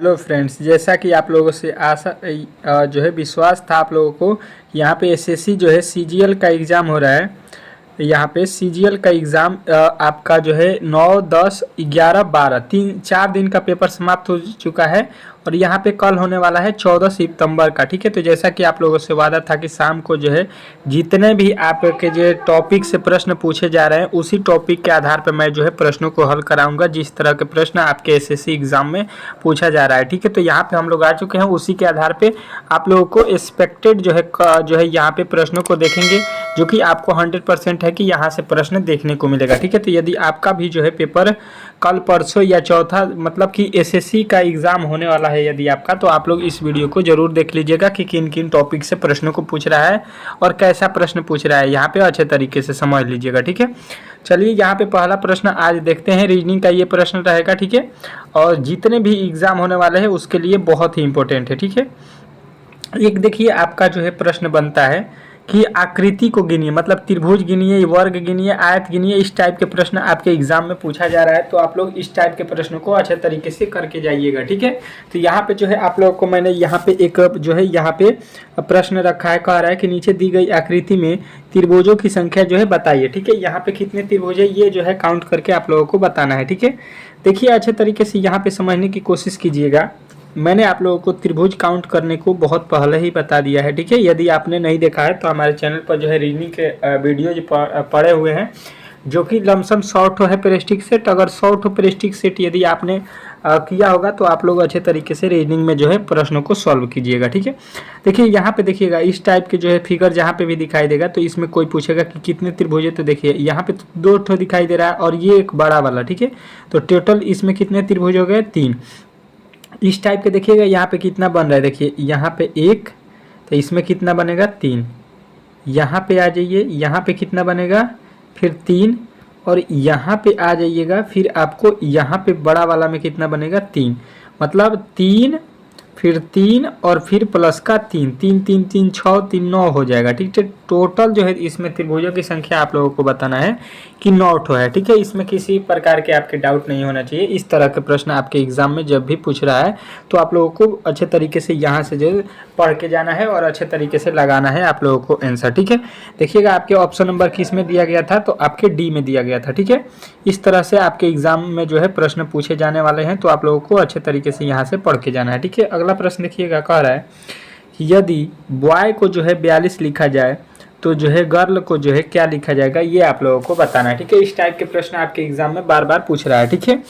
Hello friends, जैसा कि आप लोगों से आशा जो है विश्वास था आप लोगों को। यहाँ पे एसएससी जो है सीजीएल का एग्ज़ाम हो रहा है। यहाँ पे सीजीएल का एग्ज़ाम आपका जो है 9, 10, 11, 12 4 दिन का पेपर समाप्त हो चुका है और यहाँ पे कल होने वाला है 14 सितंबर का। ठीक है, तो जैसा कि आप लोगों से वादा था कि शाम को जो है जितने भी आपके जो टॉपिक से प्रश्न पूछे जा रहे हैं उसी टॉपिक के आधार पर मैं जो है प्रश्नों को हल कराऊंगा, जिस तरह के प्रश्न आपके एसएससी एग्ज़ाम में पूछा जा रहा है। ठीक है, तो यहाँ पे हम लोग आ चुके हैं, उसी के आधार पे आप लोगों को एक्सपेक्टेड जो है यहाँ पे प्रश्नों को देखेंगे, जो कि आपको 100% है कि यहाँ से प्रश्न देखने को मिलेगा। ठीक है, तो यदि आपका भी जो है पेपर कल परसों या चौथा मतलब कि एसएससी का एग्ज़ाम होने वाला है यदि आपका, तो आप लोग इस वीडियो को जरूर देख लीजिएगा कि किन किन टॉपिक से प्रश्नों को पूछ रहा है और कैसा प्रश्न पूछ रहा है, यहाँ पे अच्छे तरीके से समझ लीजिएगा। ठीक है, चलिए यहाँ पे पहला प्रश्न आज देखते हैं। रीजनिंग का ये प्रश्न रहेगा। ठीक है, और जितने भी एग्ज़ाम होने वाले हैं उसके लिए बहुत ही इंपॉर्टेंट है। ठीक है, एक देखिए आपका जो है प्रश्न बनता है कि आकृति को गिनिए, मतलब त्रिभुज गिनिए, वर्ग गिनिए, आयत गिनिए। इस टाइप के प्रश्न आपके एग्जाम में पूछा जा रहा है, तो आप लोग इस टाइप के प्रश्नों को अच्छे तरीके से करके जाइएगा। ठीक है, तो यहाँ पे जो है आप लोगों को मैंने यहाँ पे एक जो है यहाँ पे प्रश्न रखा है, कह रहा है कि नीचे दी गई आकृति में त्रिभुजों की संख्या जो है बताइए। ठीक है, यहाँ पे कितने त्रिभुज है ये जो है काउंट करके आप लोगों को बताना है। ठीक है, देखिए अच्छे तरीके से यहाँ पे समझने की कोशिश कीजिएगा। मैंने आप लोगों को त्रिभुज काउंट करने को बहुत पहले ही बता दिया है। ठीक है, यदि आपने नहीं देखा है तो हमारे चैनल पर जो है रीजनिंग के वीडियो जो पड़े हुए हैं, जो कि लमसम 100 है प्रेस्टिक सेट। अगर 100 प्रेस्टिक सेट यदि आपने किया होगा तो आप लोग अच्छे तरीके से रीजनिंग में जो है प्रश्नों को सॉल्व कीजिएगा। ठीक है, देखिए यहाँ पे देखिएगा इस टाइप के जो है फिगर जहाँ पे भी दिखाई देगा तो इसमें कोई पूछेगा कि कितने त्रिभुज है, तो देखिए यहाँ पे तो 2 ठो दिखाई दे रहा है और ये एक बड़ा वाला। ठीक है, तो टोटल इसमें कितने त्रिभुज हो गए? 3। इस टाइप के देखिएगा यहाँ पे कितना बन रहा है, देखिए यहाँ पे 1, तो इसमें कितना बनेगा? 3। यहाँ पे आ जाइए, यहाँ पे कितना बनेगा? फिर 3, और यहाँ पे आ जाइएगा, फिर आपको यहाँ पे बड़ा वाला में कितना बनेगा? 3। मतलब 3 फिर 3 और फिर प्लस का 3, 3 3 3 6 3 9 हो जाएगा। ठीक है, टोटल जो है इसमें त्रिभुजों की संख्या आप लोगों को बताना है कि 9 ठो है। ठीक है, इसमें किसी प्रकार के आपके डाउट नहीं होना चाहिए। इस तरह के प्रश्न आपके एग्जाम में जब भी पूछ रहा है तो आप लोगों को अच्छे तरीके से यहाँ से जो पढ़ के जाना है और अच्छे तरीके से लगाना है आप लोगों को आंसर। ठीक है, देखिएगा आपके ऑप्शन नंबर किस में दिया गया था, तो आपके डी में दिया गया था। ठीक है, इस तरह से आपके एग्जाम में जो है प्रश्न पूछे जाने वाले हैं, तो आप लोगों को अच्छे तरीके से यहाँ से पढ़ के जाना है। ठीक है, अगला प्रश्न देखिएगा, कह रहा है कि यदि बॉय को जो है 42 लिखा जाए तो जो है गर्ल को जो है क्या लिखा जाएगा, ये आप लोगों को बताना है। ठीक है, इस टाइप के प्रश्न आपके एग्जाम में बार बार पूछ रहा है। ठीक है,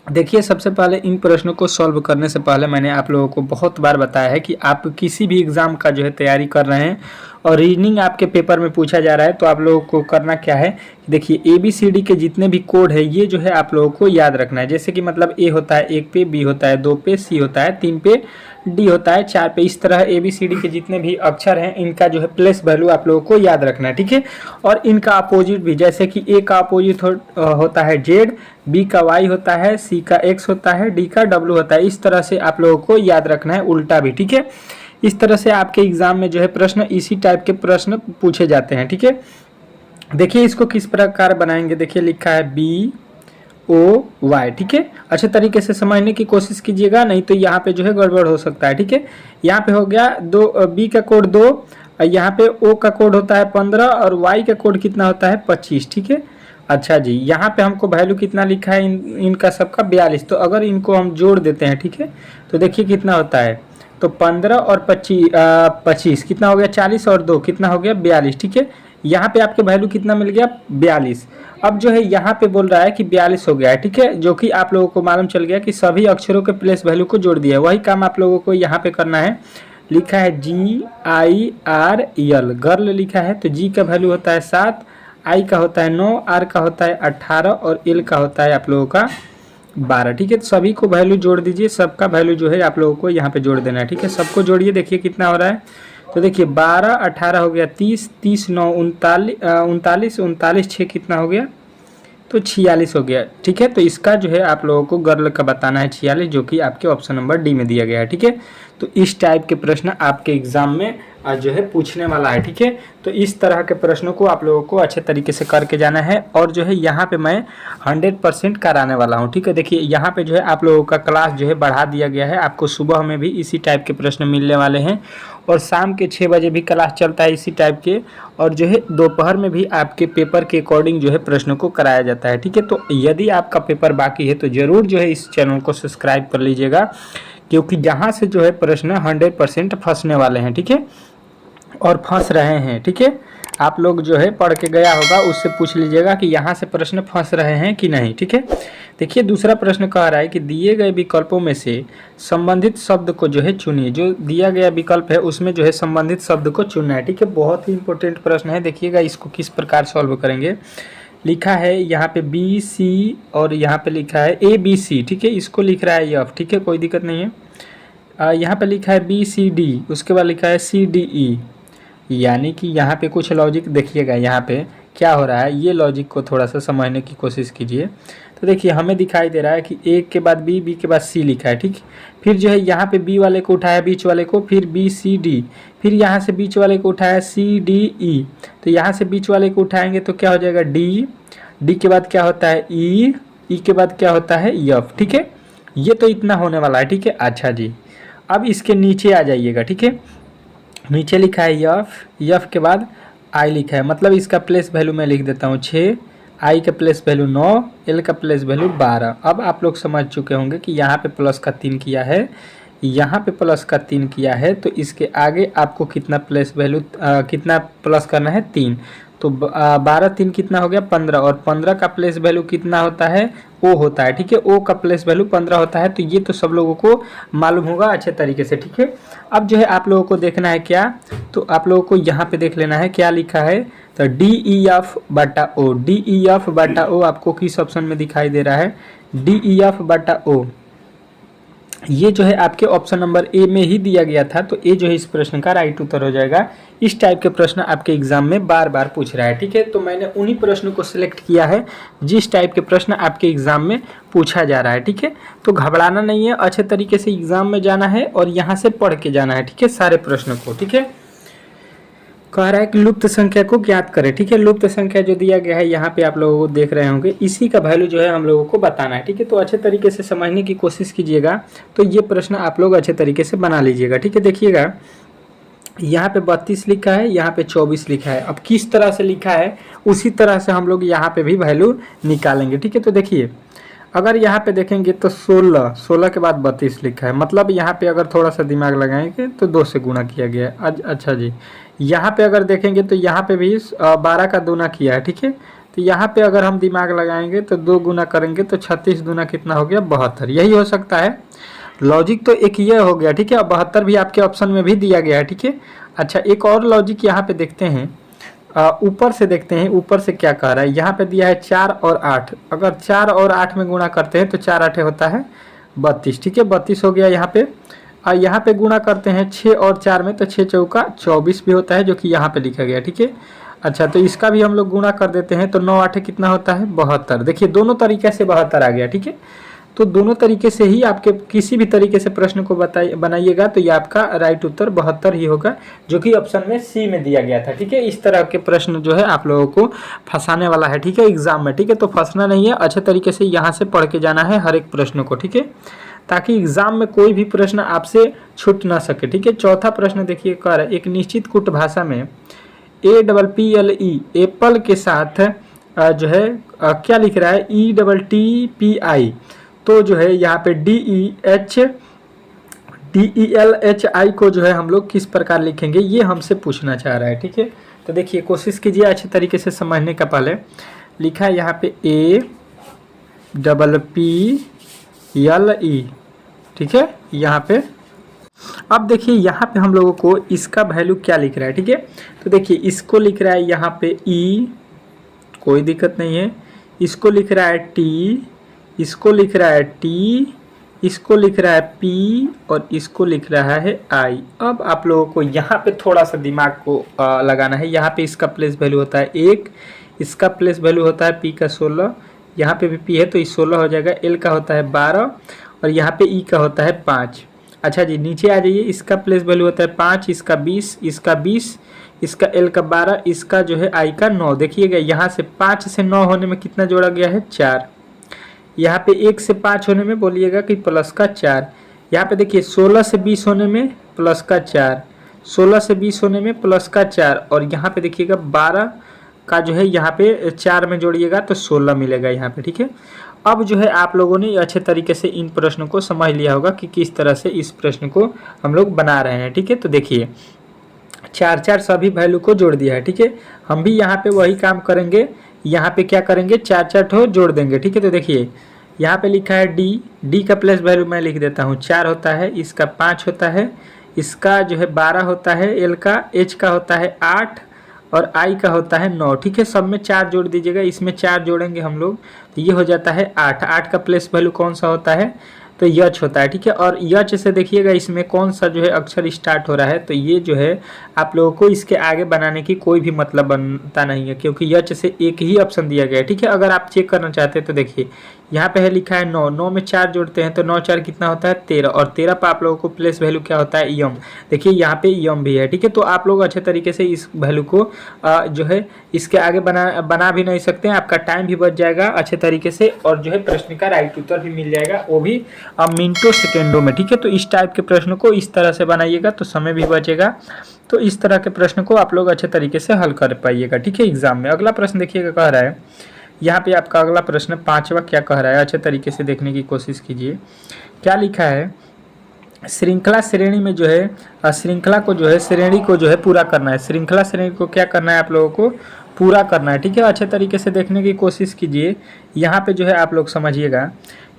देखिए सबसे पहले इन प्रश्नों को सॉल्व करने से पहले मैंने आप लोगों को बहुत बार बताया है कि आप किसी भी एग्ज़ाम का जो है तैयारी कर रहे हैं और रीजनिंग आपके पेपर में पूछा जा रहा है, तो आप लोगों को करना क्या है, देखिए ABCD के जितने भी कोड है ये जो है आप लोगों को याद रखना है। जैसे कि मतलब A होता है 1 पे, B होता है 2 पे, C होता है 3 पे, D होता है 4 पे। इस तरह ABCD के जितने भी अक्षर हैं इनका जो है प्लेस वैल्यू आप लोगों को याद रखना है। ठीक है, और इनका अपोजिट भी, जैसे कि A का अपोजिट होता है Z, B का Y होता है, C का X होता है, D का W होता है। इस तरह से आप लोगों को याद रखना है, उल्टा भी। ठीक है, इस तरह से आपके एग्जाम में जो है प्रश्न इसी टाइप के प्रश्न पूछे जाते हैं। ठीक है, देखिए इसको किस प्रकार बनाएंगे, देखिए लिखा है BOY। ठीक है, अच्छे तरीके से समझने की कोशिश कीजिएगा, नहीं तो यहाँ पे जो है गड़बड़ हो सकता है। ठीक है, यहाँ पे हो गया 2, B का कोड 2, यहाँ पे O का कोड होता है 15 और Y का कोड कितना होता है 25। ठीक है, अच्छा जी, यहाँ पे हमको वैल्यू कितना लिखा है इनका सबका 42, तो अगर इनको हम जोड़ देते हैं, ठीक है, तो देखिए कितना होता है, तो 15 और 25 कितना हो गया? 40 और 2 कितना हो गया? 42। ठीक है, यहाँ पे आपके वैल्यू कितना मिल गया? 42। अब जो है यहाँ पे बोल रहा है कि 42 हो गया है। ठीक है, जो कि आप लोगों को मालूम चल गया कि सभी अक्षरों के प्लेस वैल्यू को जोड़ दिया है। वही काम आप लोगों को यहाँ पे करना है। लिखा है GIRL, गर्ल लिखा है, तो G का वैल्यू होता है 7, I का होता है 9, R का होता है 18 और L का होता है आप लोगों का 12। ठीक है, तो सभी को वैल्यू जोड़ दीजिए, सबका वैल्यू जो है आप लोगों को यहाँ पे जोड़ देना है। ठीक है, सबको जोड़िए, देखिए कितना हो रहा है, तो देखिए 12 18 हो गया 30, 30 9 39, 39 39 6 कितना हो गया? तो 46 हो गया। ठीक है, तो इसका जो है आप लोगों को गर्ल का बताना है 46, जो कि आपके ऑप्शन नंबर डी में दिया गया है। ठीक है, तो इस टाइप के प्रश्न आपके एग्जाम में जो है पूछने वाला है। ठीक है, तो इस तरह के प्रश्नों को आप लोगों को अच्छे तरीके से करके जाना है, और जो है यहाँ पे मैं 100% कराने वाला हूँ। ठीक है, देखिए यहाँ पे जो है आप लोगों का क्लास जो है बढ़ा दिया गया है, आपको सुबह में भी इसी टाइप के प्रश्न मिलने वाले हैं, और शाम के 6 बजे भी क्लास चलता है इसी टाइप के, और जो है दोपहर में भी आपके पेपर के अकॉर्डिंग जो है प्रश्नों को कराया जाता है। ठीक है, तो यदि आपका पेपर बाकी है तो ज़रूर जो है इस चैनल को सब्सक्राइब कर लीजिएगा, क्योंकि यहाँ से जो है प्रश्न 100% फंसने वाले हैं। ठीक है, और फंस रहे हैं। ठीक है, आप लोग जो है पढ़ के गया होगा उससे पूछ लीजिएगा कि यहाँ से प्रश्न फंस रहे हैं कि नहीं। ठीक है, देखिए दूसरा प्रश्न कह रहा है कि दिए गए विकल्पों में से संबंधित शब्द को जो है चुनिए। जो दिया गया विकल्प है उसमें जो है संबंधित शब्द को चुनना है। ठीक है, बहुत ही इंपॉर्टेंट प्रश्न है, देखिएगा इसको किस प्रकार सॉल्व करेंगे। लिखा है यहाँ पे बी सी, और यहाँ पे लिखा है ए बी सी। ठीक है, इसको लिख रहा है एफ। ठीक है, कोई दिक्कत नहीं है। यहाँ पे लिखा है बी सी डी, उसके बाद लिखा है सी डी ई, यानी कि यहाँ पे कुछ लॉजिक देखिएगा यहाँ पे क्या हो रहा है, ये लॉजिक को थोड़ा सा समझने की कोशिश कीजिए। तो देखिए हमें दिखाई दे रहा है कि ए के बाद बी, बी के बाद सी लिखा है। ठीक, फिर जो है यहाँ पे बी वाले को उठाया बीच वाले को, फिर बी सी डी, फिर यहाँ से बीच वाले को उठाया सी डी ई, तो यहाँ से बीच वाले को उठाएंगे तो क्या हो जाएगा डी, डी के बाद क्या होता है ई, ई के बाद क्या होता है एफ। ठीक है, ये तो इतना होने वाला है। ठीक है, अच्छा जी, अब इसके नीचे आ जाइएगा। ठीक है, नीचे लिखा है यफ, यफ के बाद आई लिखा है, मतलब इसका प्लेस वैल्यू मैं लिख देता हूँ 6, आई का प्लेस वैल्यू 9, एल का प्लेस वैल्यू 12। अब आप लोग समझ चुके होंगे कि यहाँ पे प्लस का 3 किया है, यहाँ पे प्लस का 3 किया है, तो इसके आगे आपको कितना प्लेस वैल्यू कितना प्लस करना है 3, तो 12 3 कितना हो गया 15, और 15 का प्लेस वैल्यू कितना होता है ओ होता है। ठीक है, ओ का प्लेस वैल्यू 15 होता है, तो ये तो सब लोगों को मालूम होगा अच्छे तरीके से। ठीक है, अब जो है आप लोगों को देखना है क्या, तो आप लोगों को यहाँ पे देख लेना है क्या लिखा है, तो डी ई एफ बटा ओ, डी ई एफ बटा ओ आपको किस ऑप्शन में दिखाई दे रहा है, डी ई एफ बटा ओ, ये जो है आपके ऑप्शन नंबर ए में ही दिया गया था, तो ए जो है इस प्रश्न का राइट उत्तर हो जाएगा। इस टाइप के प्रश्न आपके एग्जाम में बार बार पूछ रहा है। ठीक है, तो मैंने उन्हीं प्रश्नों को सिलेक्ट किया है जिस टाइप के प्रश्न आपके एग्जाम में पूछा जा रहा है। ठीक है, तो घबराना नहीं है, अच्छे तरीके से एग्जाम में जाना है और यहाँ से पढ़ के जाना है। ठीक है, सारे प्रश्नों को। ठीक है, कह रहा है कि लुप्त संख्या को ज्ञात करें। ठीक है, लुप्त संख्या जो दिया गया है यहाँ पे आप लोगों को देख रहे होंगे, इसी का वैल्यू जो है हम लोगों को बताना है। ठीक है, तो अच्छे तरीके से समझने की कोशिश कीजिएगा, तो ये प्रश्न आप लोग अच्छे तरीके से बना लीजिएगा। ठीक है, देखिएगा यहाँ पे 32 लिखा है, यहाँ पे 24 लिखा है, अब किस तरह से लिखा है उसी तरह से हम लोग यहाँ पे भी वैल्यू निकालेंगे। ठीक है, तो देखिए अगर यहाँ पे देखेंगे तो 16 के बाद 32 लिखा है, मतलब यहाँ पे अगर थोड़ा सा दिमाग लगाएंगे तो 2 से गुणा किया गया है। अच्छा जी, यहाँ पे अगर देखेंगे तो यहाँ पे भी 12 का दूना किया है। ठीक है, तो यहाँ पे अगर हम दिमाग लगाएंगे तो 2 गुना करेंगे तो 36 दूना कितना हो गया 72, यही हो सकता है। लॉजिक तो एक ये हो गया। ठीक है, और 72 भी आपके ऑप्शन में भी दिया गया है। ठीक है, अच्छा एक और लॉजिक यहाँ पे देखते हैं, ऊपर से देखते हैं, ऊपर से क्या कह रहा है, यहाँ पे दिया है 4 और 8, अगर 4 और 8 में गुणा करते हैं तो 4 8 होता है 32। ठीक है, 32 हो गया यहाँ पे, और यहाँ पे गुणा करते हैं 6 और 4 में तो 6 चौका 24 भी होता है, जो कि यहाँ पे लिखा गया। ठीक है, अच्छा तो इसका भी हम लोग गुणा कर देते हैं तो 9 8 कितना होता है 72। देखिए दोनों तरीके से 72 आ गया। ठीक है, तो दोनों तरीके से ही आपके किसी भी तरीके से प्रश्न को बनाइएगा तो ये आपका राइट उत्तर 72 ही होगा, जो कि ऑप्शन में सी में दिया गया था। ठीक है, इस तरह के प्रश्न जो है आप लोगों को फंसाने वाला है। ठीक है, एग्जाम में। ठीक है, तो फंसना नहीं है, अच्छे तरीके से यहाँ से पढ़ के जाना है हर एक प्रश्न को। ठीक है, ताकि एग्जाम में कोई भी प्रश्न आपसे छूट ना सके। ठीक है, चौथा प्रश्न देखिए कर एक निश्चित कूट भाषा में APPLE एप्पल के साथ जो है क्या लिख रहा है ETTPI, तो जो है यहाँ पे DELHI को जो है हम लोग किस प्रकार लिखेंगे ये हमसे पूछना चाह रहा है। ठीक है, तो देखिए कोशिश कीजिए अच्छे तरीके से समझने का। पहले लिखा है यहाँ पे APPLE। ठीक है, यहाँ पे अब देखिए यहाँ पे हम लोगों को इसका वैल्यू क्या लिख रहा है। ठीक है, तो देखिए इसको लिख रहा है यहाँ पे E, कोई दिक्कत नहीं है, इसको लिख रहा है T, इसको लिख रहा है T, इसको लिख रहा है P और इसको लिख रहा है I। अब आप लोगों को यहाँ पे थोड़ा सा दिमाग को लगाना है। यहाँ पे इसका प्लेस वैल्यू होता है 1, इसका प्लेस वैल्यू होता है P का 16, यहाँ पे भी p है तो ये 16 हो जाएगा। l का होता है 12 और यहाँ पे e का होता है 5। अच्छा जी, नीचे आ जाइए, इसका प्लेस वैल्यू होता है 5, इसका 20, इसका 20, इसका l का 12, इसका जो है i का 9। देखिएगा यहाँ से 5 से 9 होने में कितना जोड़ा गया है, 4। यहाँ पे 1 से 5 होने में बोलिएगा कि प्लस का 4। यहाँ पे देखिए 16 से 20 होने में प्लस का 4, 16 से 20 होने में प्लस का 4, और यहाँ पे देखिएगा 12 का जो है यहाँ पे 4 में जोड़िएगा तो 16 मिलेगा यहाँ पे। ठीक है, अब जो है आप लोगों ने अच्छे तरीके से इन प्रश्नों को समझ लिया होगा कि किस तरह से इस प्रश्न को हम लोग बना रहे हैं। ठीक है, तो देखिए 4 सभी वैल्यू को जोड़ दिया है। ठीक है, हम भी यहाँ पे वही काम करेंगे, यहाँ पे क्या करेंगे, 4 ठो जोड़ देंगे। ठीक है, तो देखिए यहाँ पे लिखा है डी का प्लेस वैल्यू मैं लिख देता हूँ, 4 होता है, इसका 5 होता है, इसका जो है 12 होता है, एल का, एच का होता है 8 और आई का होता है 9। ठीक है, सब में 4 जोड़ दीजिएगा, इसमें 4 जोड़ेंगे हम लोग तो ये हो जाता है 8। 8 का प्लेस वैल्यू कौन सा होता है, तो यच होता है। ठीक है, और यच से देखिएगा इसमें कौन सा जो है अक्षर स्टार्ट हो रहा है, तो ये जो है आप लोगों को इसके आगे बनाने की कोई भी मतलब बनता नहीं है, क्योंकि यच से एक ही ऑप्शन दिया गया है। ठीक है, अगर आप चेक करना चाहते हैं तो देखिए यहाँ पे है लिखा है 9, 9 में 4 जोड़ते हैं तो 9 4 कितना होता है, 13, और 13 पर आप लोगों को प्लेस वैल्यू क्या होता है, यम। देखिए यहाँ पे यम भी है। ठीक है, तो आप लोग अच्छे तरीके से इस वैल्यू को जो है इसके आगे बना भी नहीं सकते हैं, आपका टाइम भी बच जाएगा अच्छे तरीके से, और जो है प्रश्न का राइट उत्तर भी मिल जाएगा, वो भी मिनटों सेकेंडों में। ठीक है, तो इस टाइप के प्रश्न को इस तरह से बनाइएगा तो समय भी बचेगा, तो इस तरह के प्रश्न को आप लोग अच्छे तरीके से हल कर पाइएगा। ठीक है, एग्जाम में अगला प्रश्न देखिएगा, कह रहा है यहाँ पे आपका अगला प्रश्न 5वां क्या कह रहा है, अच्छे तरीके से देखने की कोशिश कीजिए। क्या लिखा है, श्रृंखला श्रेणी में जो है श्रृंखला को जो है श्रेणी को जो है पूरा करना है। श्रृंखला श्रेणी को क्या करना है, आप लोगों को पूरा करना है। ठीक है, अच्छे तरीके से देखने की कोशिश कीजिए। यहाँ पे जो है आप लोग समझिएगा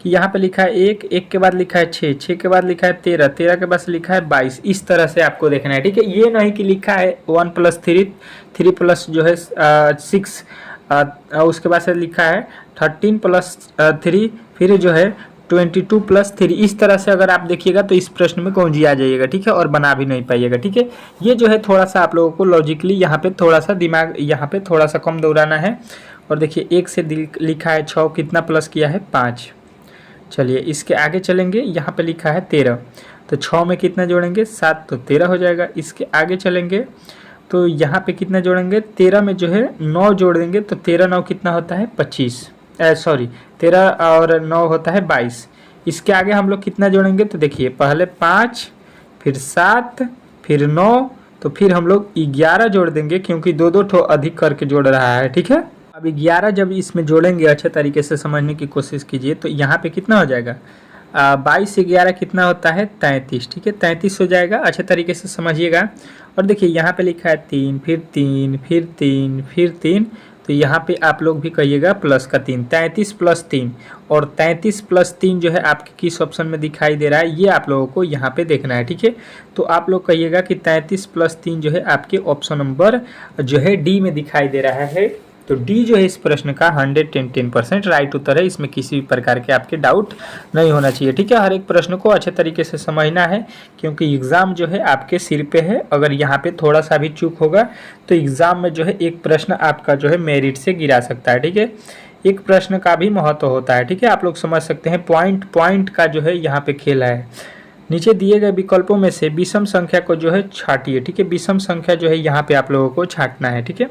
कि यहाँ पे लिखा है 1, 1 के बाद लिखा है 6, 6 के बाद लिखा है 13, 13 के बाद लिखा है 22। इस तरह से आपको देखना है। ठीक है, ये नहीं कि लिखा है 1 + 3, 3 प्लस जो है 6, उसके बाद से लिखा है 13 + 3, फिर जो है 22 + 3। इस तरह से अगर आप देखिएगा तो इस प्रश्न में कौन जी आ जाइएगा। ठीक है, और बना भी नहीं पाइएगा। ठीक है, ये जो है थोड़ा सा आप लोगों को लॉजिकली यहाँ पे थोड़ा सा दिमाग यहाँ पे थोड़ा सा कम दौड़ाना है। और देखिए 1 से लिखा है 6, कितना प्लस किया है, 5। चलिए इसके आगे चलेंगे, यहाँ पे लिखा है 13, तो 6 में कितना जोड़ेंगे, 7, तो 13 हो जाएगा। इसके आगे चलेंगे तो यहाँ पे कितना जोड़ेंगे, 13 में जो है 9 जोड़ देंगे तो 13 9 कितना होता है, 25, सॉरी 13 और 9 होता है 22। इसके आगे हम लोग कितना जोड़ेंगे, तो देखिए पहले 5, फिर 7, फिर 9, तो फिर हम लोग 11 जोड़ देंगे, क्योंकि 2 ठो अधिक करके जोड़ रहा है। ठीक है, अब 11 जब इसमें जोड़ेंगे, अच्छे तरीके से समझने की कोशिश कीजिए, तो यहाँ पे कितना हो जाएगा, 22 से 11 कितना होता है, 33। ठीक है, 33 हो जाएगा, अच्छे तरीके से समझिएगा। और देखिए यहाँ पे लिखा है 3, फिर 3, फिर 3, फिर 3, तो यहाँ पे आप लोग भी कहिएगा प्लस का 3, 33 + 3, और 33 + 3 जो है आपके किस ऑप्शन में दिखाई दे रहा है, ये आप लोगों को यहाँ पे देखना है। ठीक है, तो आप लोग कहिएगा कि 33 + 3 जो है आपके ऑप्शन नंबर जो है डी में दिखाई दे रहा है। तो डी जो है इस प्रश्न का 110% राइट उत्तर है, इसमें किसी भी प्रकार के आपके डाउट नहीं होना चाहिए। ठीक है, हर एक प्रश्न को अच्छे तरीके से समझना है, क्योंकि एग्ज़ाम जो है आपके सिर पे है। अगर यहाँ पे थोड़ा सा भी चूक होगा तो एग्ज़ाम में जो है एक प्रश्न आपका जो है मेरिट से गिरा सकता है। ठीक है, एक प्रश्न का भी महत्व होता है। ठीक है, आप लोग समझ सकते हैं, पॉइंट का जो है यहाँ पे खेल है। नीचे दिए गए विकल्पों में से विषम संख्या को जो है छांटिए। ठीक है, विषम संख्या जो है यहाँ पे आप लोगों को छांटना है। ठीक है,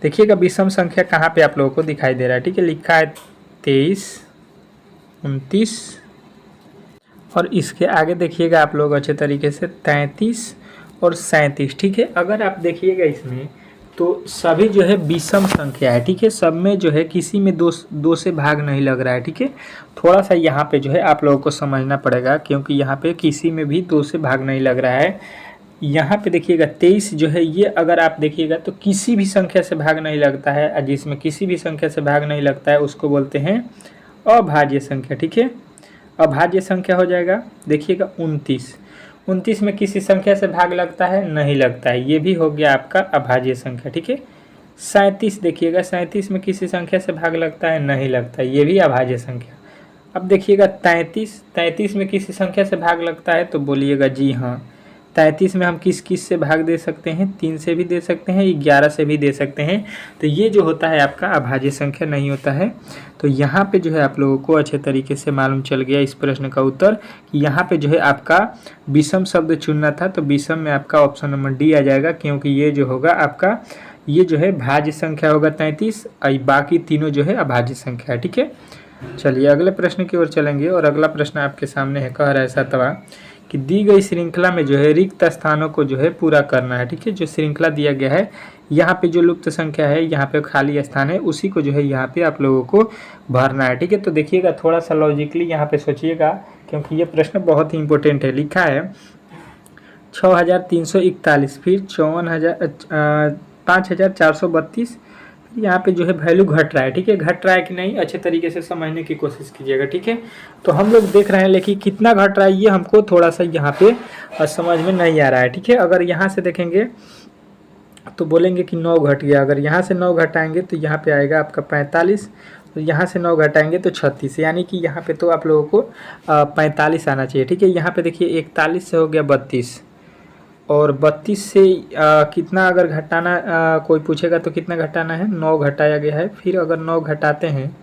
देखिएगा विषम संख्या कहाँ पे आप लोगों को दिखाई दे रहा है। ठीक है, लिखा है 23, 29, और इसके आगे देखिएगा आप लोग अच्छे तरीके से 33 और 37। ठीक है, अगर आप देखिएगा इसमें तो सभी जो है विषम संख्या है। ठीक है, सब में जो है किसी में दो से भाग नहीं लग रहा है। ठीक है, थोड़ा सा यहाँ पे जो है आप लोगों को समझना पड़ेगा, क्योंकि यहाँ पे किसी में भी 2 से भाग नहीं लग रहा है। यहाँ पे देखिएगा 23 जो है, ये अगर आप देखिएगा तो किसी भी संख्या से भाग नहीं लगता है, जिसमें किसी भी संख्या से भाग नहीं लगता है उसको बोलते हैं अभाज्य संख्या। ठीक है, अभाज्य संख्या हो जाएगा। देखिएगा 29 में किसी संख्या से भाग लगता है, नहीं लगता है, ये भी हो गया आपका अभाज्य संख्या। ठीक है, 37 देखिएगा, 37 में किसी संख्या से भाग लगता है, नहीं लगता है, ये भी अभाज्य संख्या। अब देखिएगा 33 में किसी संख्या से भाग लगता है, तो बोलिएगा जी हाँ, 33 में हम किस किस से भाग दे सकते हैं, 3 से भी दे सकते हैं, 11 से भी दे सकते हैं। तो ये जो होता है आपका अभाज्य संख्या नहीं होता है। तो यहाँ पे जो है आप लोगों को अच्छे तरीके से मालूम चल गया इस प्रश्न का उत्तर कि यहाँ पे जो है आपका विषम शब्द चुनना था। तो विषम में आपका ऑप्शन नंबर डी आ जाएगा, क्योंकि ये जो होगा आपका ये जो है भाज्य संख्या होगा 33 और बाकी तीनों जो है अभाज्य संख्या है। ठीक है, चलिए अगले प्रश्न की ओर चलेंगे। और अगला प्रश्न आपके सामने है, कह रहा है सातवां कि दी गई श्रृंखला में जो है रिक्त स्थानों को जो है पूरा करना है। ठीक है, जो श्रृंखला दिया गया है यहाँ पे जो लुप्त संख्या है, यहाँ पे खाली स्थान है, उसी को जो है यहाँ पे आप लोगों को भरना है। ठीक है, तो देखिएगा थोड़ा सा लॉजिकली यहाँ पे सोचिएगा, क्योंकि ये प्रश्न बहुत ही इंपॉर्टेंट है। लिखा है 6341, फिर 5432, यहाँ पे जो है वैल्यू घट रहा है। ठीक है, घट रहा है कि नहीं अच्छे तरीके से समझने की कोशिश कीजिएगा। ठीक है, तो हम लोग देख रहे हैं, लेकिन कितना घट रहा है ये हमको थोड़ा सा यहाँ पे समझ में नहीं आ रहा है। ठीक है, अगर यहाँ से देखेंगे तो बोलेंगे कि 9 घट गया। अगर यहाँ से 9 घटाएंगे तो यहाँ पे आएगा आपका 45, तो यहाँ से 9 घटाएंगे तो 36, यानी कि यहाँ पे तो आप लोगों को 45 आना चाहिए। ठीक है, यहाँ पे देखिए 41 से हो गया 32, और 32 से कितना अगर घटाना कोई पूछेगा तो कितना घटाना है, 9 घटाया गया है। फिर अगर 9 घटाते हैं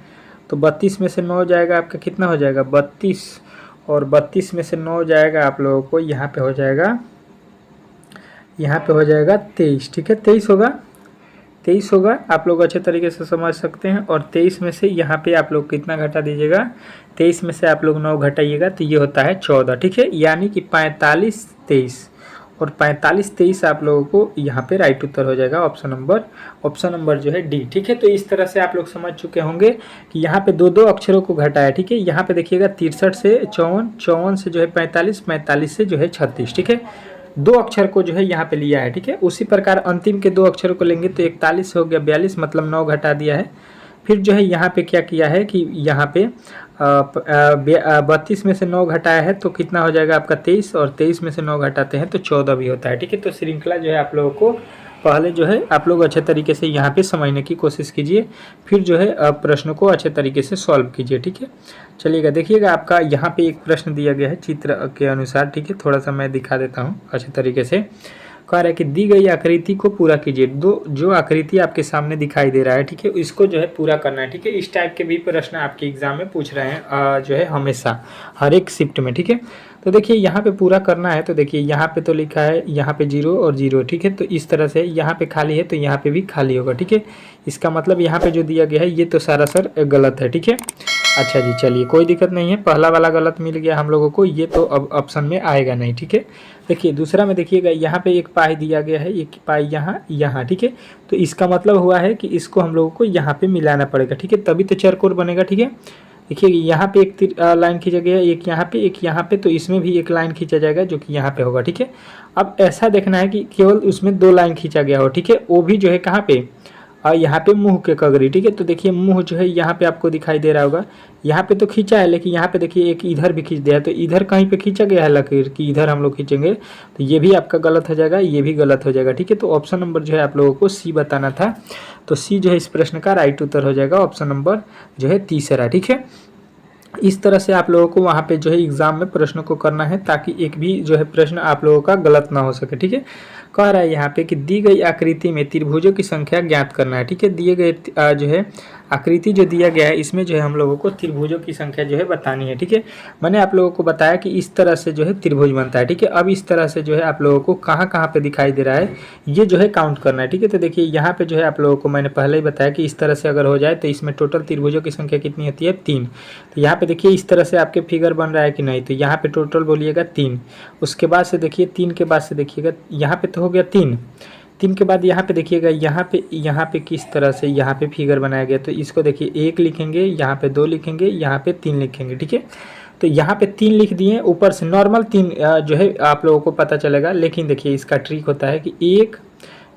तो 32 में से 9 जाएगा आपका, कितना हो जाएगा 32, और 32 में से 9 जाएगा आप लोगों को यहाँ पे हो जाएगा 23। ठीक है, 23 होगा, आप लोग अच्छे तरीके से समझ सकते हैं। और 23 में से यहाँ पे आप लोग कितना घटा दीजिएगा, 23 में से आप लोग 9 घटाइएगा तो ये होता है 14। ठीक है, यानी कि 45 23, और 45 23 आप लोगों को यहाँ पे राइट उत्तर हो जाएगा ऑप्शन नंबर जो है डी। ठीक है, तो इस तरह से आप लोग समझ चुके होंगे कि यहाँ पे दो अक्षरों को घटाया। ठीक है, यहाँ पे देखिएगा 63 से 54, 54 से जो है 45, 45 से जो है 36। ठीक है, 2 अक्षर को जो है यहाँ पे लिया है। ठीक है, उसी प्रकार अंतिम के 2 अक्षरों को लेंगे तो 41 हो गया 42, मतलब 9 घटा दिया है। फिर जो है यहाँ पे क्या किया है कि यहाँ पे 32 में से 9 घटाया है तो कितना हो जाएगा आपका 23, और 23 में से 9 घटाते हैं तो 14 भी होता है। ठीक है, तो श्रृंखला जो है आप लोगों को पहले जो है आप लोग अच्छे तरीके से यहाँ पे समझने की कोशिश कीजिए, फिर जो है प्रश्न को अच्छे तरीके से सॉल्व कीजिए। ठीक है, चलिएगा देखिएगा आपका यहाँ पे एक प्रश्न दिया गया है चित्र के अनुसार। ठीक है, थोड़ा सा मैं दिखा देता हूँ अच्छे तरीके से। कह रहा है कि दी गई आकृति को पूरा कीजिए। जो आकृति आपके सामने दिखाई दे रहा है, ठीक है, इसको जो है पूरा करना है। ठीक है, इस टाइप के भी प्रश्न आपके एग्जाम में पूछ रहे हैं जो है हमेशा हर एक शिफ्ट में। ठीक है, तो देखिए यहाँ पे पूरा करना है, तो देखिए यहाँ पे तो लिखा है यहाँ पे 0 और 0। ठीक है, तो इस तरह से यहाँ पे खाली है तो यहाँ पे भी खाली होगा। ठीक है, इसका मतलब यहाँ पे जो दिया गया है ये तो सारा सर गलत है। ठीक है, अच्छा जी, चलिए कोई दिक्कत नहीं है, पहला वाला गलत मिल गया हम लोगों को, ये तो अब ऑप्शन में आएगा नहीं। ठीक है, देखिए दूसरा में देखिएगा यहाँ पे एक पाई दिया गया है, एक पाई यहाँ। ठीक है, तो इसका मतलब हुआ है कि इसको हम लोगों को यहाँ पे मिलाना पड़ेगा। ठीक है, तभी तो चरकोर बनेगा। ठीक है, देखिए यहाँ पे एक लाइन खींचा गया है, एक यहाँ पे, तो इसमें भी एक लाइन खींचा जाएगा जो कि यहाँ पे होगा। ठीक है, अब ऐसा देखना है कि केवल उसमें 2 लाइन खींचा गया हो। ठीक है, वो भी जो है कहाँ पे, और यहाँ पे मुंह के कगरी। ठीक है, तो देखिए मुंह जो है यहाँ पे आपको दिखाई दे रहा होगा, यहाँ पे तो खींचा है, लेकिन यहाँ पे देखिए एक इधर भी खींच दिया है, तो इधर कहीं पे खींचा गया है लकीर कि इधर हम लोग खींचेंगे, तो ये भी आपका गलत हो जाएगा, ये भी गलत हो जाएगा। ठीक है, तो ऑप्शन नंबर जो है आप लोगों को सी बताना था, तो सी जो है इस प्रश्न का राइट उत्तर हो जाएगा, ऑप्शन नंबर जो है तीसरा। ठीक है, इस तरह से आप लोगों को वहाँ पे जो है एग्जाम में प्रश्नों को करना है, ताकि एक भी जो है प्रश्न आप लोगों का गलत ना हो सके। ठीक है, कह रहा है यहाँ पे कि दी गई आकृति में त्रिभुजों की संख्या ज्ञात करना है। ठीक है, दिए गए जो है आकृति जो दिया गया है इसमें जो है हम लोगों को त्रिभुजों की संख्या जो है बतानी है। ठीक है, मैंने आप लोगों को बताया कि इस तरह से जो है त्रिभुज बनता है। ठीक है, अब इस तरह से जो है आप लोगों को कहाँ कहाँ पे दिखाई दे रहा है ये जो है काउंट करना है। ठीक है, तो देखिए यहाँ पे जो है आप लोगों को मैंने पहले ही बताया कि इस तरह से अगर हो जाए तो इसमें टोटल त्रिभुजों की संख्या कितनी होती है, 3। तो यहाँ पे देखिए इस तरह से आपके फिगर बन रहा है कि नहीं, तो यहाँ पे टोटल बोलिएगा 3। उसके बाद से देखिए 3 के बाद से देखिएगा यहाँ पे तो हो गया 3 के बाद यहाँ पे देखिएगा यहाँ पे किस तरह से यहाँ पे फिगर बनाया गया, तो इसको देखिए 1 लिखेंगे, यहाँ पे 2 लिखेंगे, यहाँ पे 3 लिखेंगे। ठीक है, तो यहाँ पे 3 लिख दिए, ऊपर से नॉर्मल 3 जो है आप लोगों को पता चलेगा, लेकिन देखिए इसका ट्रिक होता है कि 1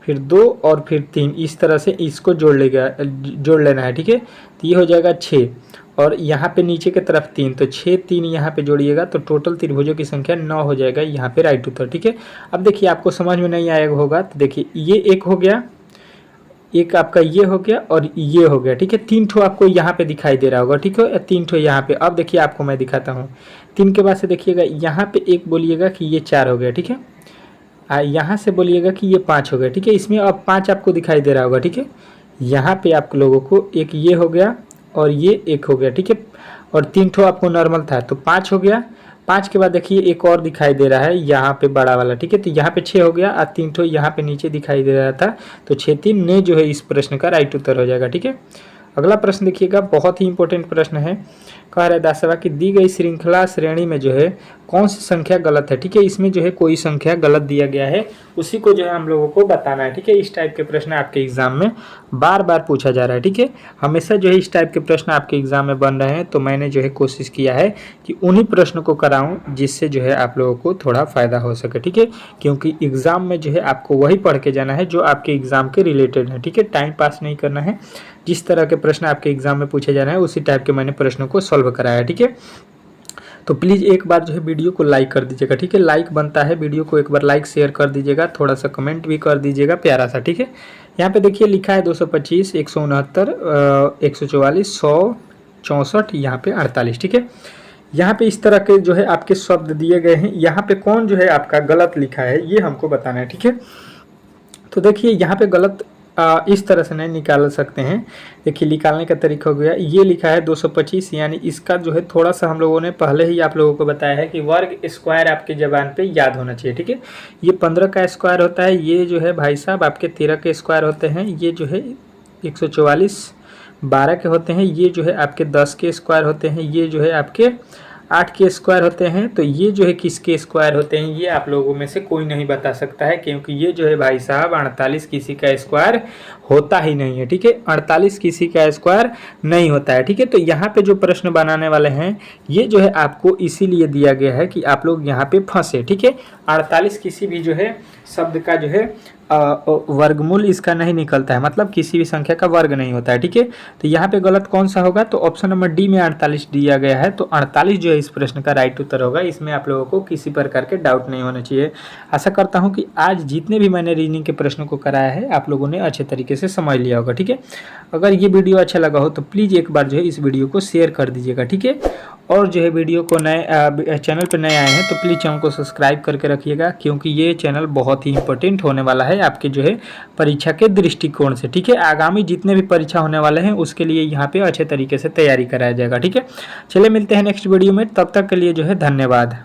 फिर 2 और फिर 3, इस तरह से इसको जोड़ लेना है। ठीक है, तो ये हो जाएगा 6, और यहाँ पे नीचे की तरफ 3, तो 6 3 यहाँ पे जोड़िएगा तो टोटल त्रिभुजों की संख्या 9 हो जाएगा, यहाँ पे राइट उत्तर। ठीक है, अब देखिए आपको समझ में नहीं आएगा होगा, तो देखिए ये एक हो गया, एक आपका ये हो गया और ये हो गया। ठीक है, 3 ठो आपको यहाँ पे दिखाई दे रहा होगा। ठीक है, 3 ठो यहाँ पे। अब देखिए आपको मैं दिखाता हूँ, 3 के बाद से देखिएगा यहाँ पे एक बोलिएगा कि ये 4 हो गया। ठीक है, यहाँ से बोलिएगा कि ये 5 हो गया, ठीक है। इसमें अब 5 आपको दिखाई दे रहा होगा, ठीक है। यहाँ पे आप लोगों को एक ये हो गया और ये एक हो गया, ठीक है। और 3 ठो आपको नॉर्मल था तो 5 हो गया। 5 के बाद देखिए एक और दिखाई दे रहा है यहाँ पे बड़ा वाला, ठीक है। तो यहाँ पे 6 हो गया और 3 ठो यहाँ पे नीचे दिखाई दे रहा था, तो 6 3 ने जो है इस प्रश्न का राइट उत्तर हो जाएगा, ठीक है। अगला प्रश्न देखिएगा, बहुत ही इंपॉर्टेंट प्रश्न है। कह रहा है दासवा कि दी गई श्रृंखला श्रेणी में जो है कौन सी संख्या गलत है, ठीक है। इसमें जो है कोई संख्या गलत दिया गया है, उसी को जो है हम लोगों को बताना है, ठीक है। इस टाइप के प्रश्न आपके एग्जाम में बार बार पूछा जा रहा है, ठीक है। हमेशा जो है इस टाइप के प्रश्न आपके एग्जाम में बन रहे हैं, तो मैंने जो है कोशिश किया है कि उन्हीं प्रश्नों को कराऊं जिससे जो है आप लोगों को थोड़ा फायदा हो सके, ठीक है। क्योंकि एग्जाम में जो है आपको वही पढ़ के जाना है जो आपके एग्जाम के रिलेटेड है, ठीक है। टाइम पास नहीं करना है। जिस तरह के प्रश्न आपके एग्जाम में पूछे जा रहे हैं उसी टाइप के मैंने प्रश्नों को सॉल्व कराया, ठीक है। तो प्लीज़ एक बार जो है वीडियो को लाइक कर दीजिएगा, ठीक है। लाइक बनता है, वीडियो को एक बार लाइक शेयर कर दीजिएगा, थोड़ा सा कमेंट भी कर दीजिएगा प्यारा सा, ठीक है। यहाँ पे देखिए लिखा है 225, 169, 144, 164, यहाँ पे 48, ठीक है। यहाँ पे इस तरह के जो है आपके शब्द दिए गए हैं, यहाँ पे कौन जो है आपका गलत लिखा है ये हमको बताना है, ठीक है। तो देखिए यहाँ पे गलत इस तरह से नहीं निकाल सकते हैं। देखिए निकालने का तरीका हो गया, ये लिखा है 225, यानी इसका जो है थोड़ा सा हम लोगों ने पहले ही आप लोगों को बताया है कि वर्ग स्क्वायर आपके जबान पे याद होना चाहिए, ठीक है। ये 15 का स्क्वायर होता है, ये जो है भाई साहब आपके 13 के स्क्वायर होते हैं, ये जो है 144 12 के होते हैं, ये जो है आपके 10 के स्क्वायर होते हैं, ये जो है आपके 8 के स्क्वायर होते हैं। तो ये जो है किसके स्क्वायर होते हैं ये आप लोगों में से कोई नहीं बता सकता है, क्योंकि ये जो है भाई साहब 48 किसी का स्क्वायर होता ही नहीं है, ठीक है। 48 किसी का स्क्वायर नहीं होता है, ठीक है। तो यहाँ पे जो प्रश्न बनाने वाले हैं ये जो है आपको इसीलिए दिया गया है कि आप लोग यहाँ पे फंसे, ठीक है। 48 किसी भी जो है शब्द का जो है वर्गमूल इसका नहीं निकलता है, मतलब किसी भी संख्या का वर्ग नहीं होता है, ठीक है। तो यहाँ पे गलत कौन सा होगा, तो ऑप्शन नंबर डी में 48 दिया गया है, तो 48 जो है इस प्रश्न का राइट उत्तर होगा। इसमें आप लोगों को किसी प्रकार के डाउट नहीं होना चाहिए। आशा करता हूँ कि आज जितने भी मैंने रीजनिंग के प्रश्नों को कराया है आप लोगों ने अच्छे तरीके से समझ लिया होगा, ठीक है। अगर ये वीडियो अच्छा लगा हो तो प्लीज़ एक बार जो है इस वीडियो को शेयर कर दीजिएगा, ठीक है। और जो है वीडियो को नए चैनल पर नए आए हैं तो प्लीज़ चैनल को सब्सक्राइब करके रखिएगा, क्योंकि ये चैनल बहुत ही इंपॉर्टेंट होने वाला है आपके जो है परीक्षा के दृष्टिकोण से, ठीक है। आगामी जितने भी परीक्षा होने वाले हैं उसके लिए यहाँ पे अच्छे तरीके से तैयारी कराया जाएगा, ठीक है। चलिए मिलते हैं नेक्स्ट वीडियो में, तब तक के लिए जो है धन्यवाद।